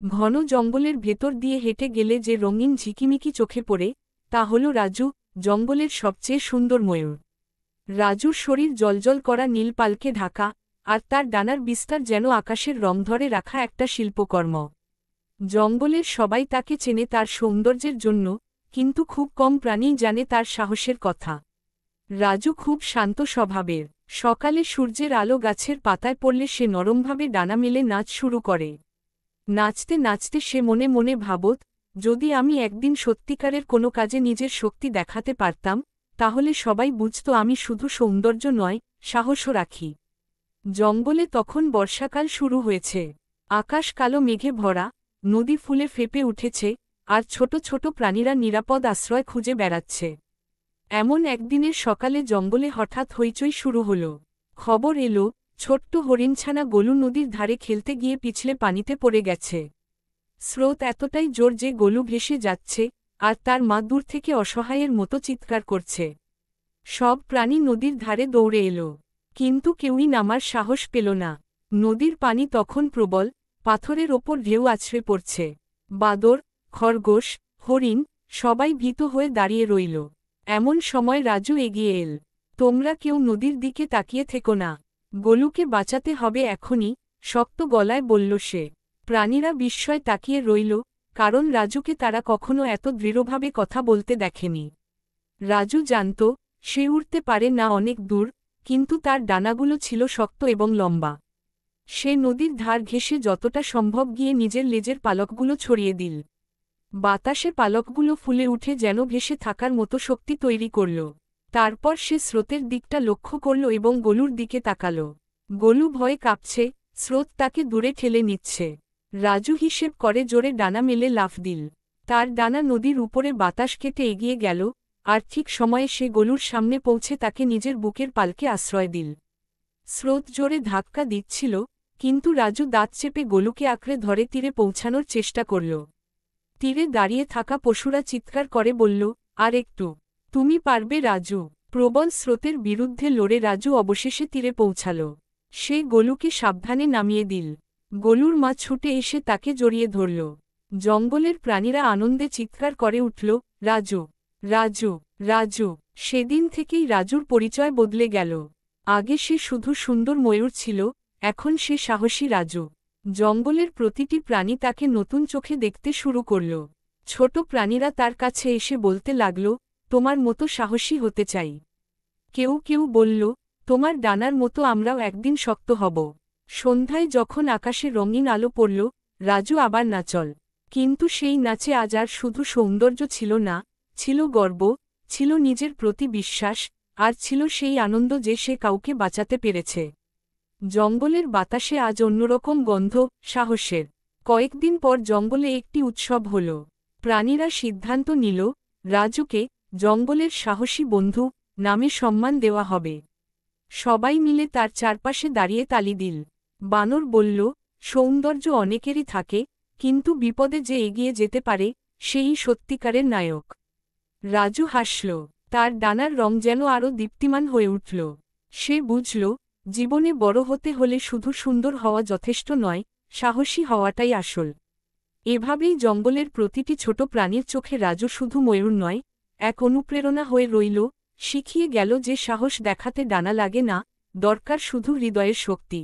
ঘন জঙ্গলের ভেতর দিয়ে হেঁটে গেলে যে রঙিন ঝিকিমিকি চোখে পড়ে তা হল রাজু, জঙ্গলের সবচেয়ে সুন্দর ময়ূর। রাজুর শরীর জ্বলজ্বল করা নীল পালকে ঢাকা, আর তার ডানার বিস্তার যেন আকাশের রং ধরে রাখা একটা শিল্পকর্ম। জঙ্গলের সবাই তাকে চেনে তার সৌন্দর্যের জন্য, কিন্তু খুব কম প্রাণীই জানে তার সাহসের কথা। রাজু খুব শান্ত স্বভাবের। সকালে সূর্যের আলো গাছের পাতায় পড়লে সে নরমভাবে ডানা মেলে নাচ শুরু করে। নাচতে নাচতে সে মনে মনে ভাবত, যদি আমি একদিন সত্যিকারের কোনো কাজে নিজের শক্তি দেখাতে পারতাম, তাহলে সবাই বুঝত আমি শুধু সৌন্দর্য নয়, সাহসও রাখি। জঙ্গলে তখন বর্ষাকাল শুরু হয়েছে। আকাশ কালো মেঘে ভরা, নদী ফুলে ফেঁপে উঠেছে, আর ছোট ছোট প্রাণীরা নিরাপদ আশ্রয় খুঁজে বেড়াচ্ছে। এমন একদিনের সকালে জঙ্গলে হঠাৎ হইচই শুরু হল। খবর এলো, ছোট্ট হরিণছানা গোলু নদীর ধারে খেলতে গিয়ে পিছলে পানিতে পড়ে গেছে। স্রোত এতটাই জোর যে গোলু ভেসে যাচ্ছে, আর তার মা দূর থেকে অসহায়ের মতো চিৎকার করছে। সব প্রাণী নদীর ধারে দৌড়ে এলো, কিন্তু কেউই নামার সাহস পেল না। নদীর পানি তখন প্রবল, পাথরের ওপর ঢেউ আছড়ে পড়ছে। বাদর, খরগোশ, হরিণ সবাই ভীত হয়ে দাঁড়িয়ে রইল। এমন সময় রাজু এগিয়ে এল। তোমরা কেউ নদীর দিকে তাকিয়ে থেকো না, গোলুকে বাঁচাতে হবে এখনই, শক্ত গলায় বলল সে। প্রাণীরা বিস্ময় তাকিয়ে রইল, কারণ রাজুকে তারা কখনো এত দৃঢ়ভাবে কথা বলতে দেখেনি। রাজু জানত, সে উড়তে পারে না অনেক দূর, কিন্তু তার ডানাগুলো ছিল শক্ত এবং লম্বা। সে নদীর ধার ঘেঁষে যতটা সম্ভব গিয়ে নিজের লেজের পালকগুলো ছড়িয়ে দিল। বাতাসে পালকগুলো ফুলে উঠে যেন ভেসে থাকার মতো শক্তি তৈরি করল। তারপর সে স্রোতের দিকটা লক্ষ্য করল এবং গোলুর দিকে তাকাল। গোলু ভয়ে কাঁপছে, স্রোত তাকে দূরে ঠেলে নিচ্ছে। রাজু হিসেব করে জোরে ডানা মেলে লাফ দিল। তার ডানা নদীর উপরে বাতাস কেটে এগিয়ে গেল, আর ঠিক সময়ে সে গোলুর সামনে পৌঁছে তাকে নিজের বুকের পালকে আশ্রয় দিল। স্রোত জোরে ধাক্কা দিচ্ছিল, কিন্তু রাজু দাঁত চেপে গোলুকে আঁকড়ে ধরে তীরে পৌঁছানোর চেষ্টা করল। তীরে দাঁড়িয়ে থাকা পশুরা চিৎকার করে বলল, আর একটু, তুমি পারবে রাজু। প্রবল স্রোতের বিরুদ্ধে লড়ে রাজু অবশেষে তীরে পৌঁছাল। সে গোলুকে সাবধানে নামিয়ে দিল। গোলুর মা ছুটে এসে তাকে জড়িয়ে ধরল। জঙ্গলের প্রাণীরা আনন্দে চিৎকার করে উঠল, রাজু, রাজু, রাজু। সেদিন থেকেই রাজুর পরিচয় বদলে গেল। আগে সে শুধু সুন্দর ময়ূর ছিল, এখন সে সাহসী রাজু। জঙ্গলের প্রতিটি প্রাণী তাকে নতুন চোখে দেখতে শুরু করল। ছোট প্রাণীরা তার কাছে এসে বলতে লাগল, তোমার মতো সাহসী হতে চাই। কেউ কেউ বলল, তোমার ডানার মতো আমরাও একদিন শক্ত হব। সন্ধ্যায় যখন আকাশে রঙিন আলো পড়ল, রাজু আবার নাচল। কিন্তু সেই নাচে আজ আর শুধু সৌন্দর্য ছিল না, ছিল গর্ব, ছিল নিজের প্রতি বিশ্বাস, আর ছিল সেই আনন্দ যে সে কাউকে বাঁচাতে পেরেছে। জঙ্গলের বাতাসে আজ অন্যরকম গন্ধ, সাহসের। কয়েকদিন পর জঙ্গলে একটি উৎসব হল। প্রাণীরা সিদ্ধান্ত নিল, রাজুকে জঙ্গলের সাহসী বন্ধু নামে সম্মান দেওয়া হবে। সবাই মিলে তার চারপাশে দাঁড়িয়ে তালি দিল। বানর বলল, সৌন্দর্য অনেকেরই থাকে, কিন্তু বিপদে যে এগিয়ে যেতে পারে, সেই সত্যিকারের নায়ক। রাজু হাসল, তার ডানার রং যেন আরও দীপ্তিমান হয়ে উঠল। সে বুঝল, জীবনে বড় হতে হলে শুধু সুন্দর হওয়া যথেষ্ট নয়, সাহসী হওয়াটাই আসল। এভাবেই জঙ্গলের প্রতিটি ছোট প্রাণীর চোখে রাজু শুধু ময়ূর নয়, এক অনুপ্রেরণা হয়ে রইল, শিখিয়ে গেল যে সাহস দেখাতে ডানা লাগে না, দরকার শুধু হৃদয়ের শক্তি।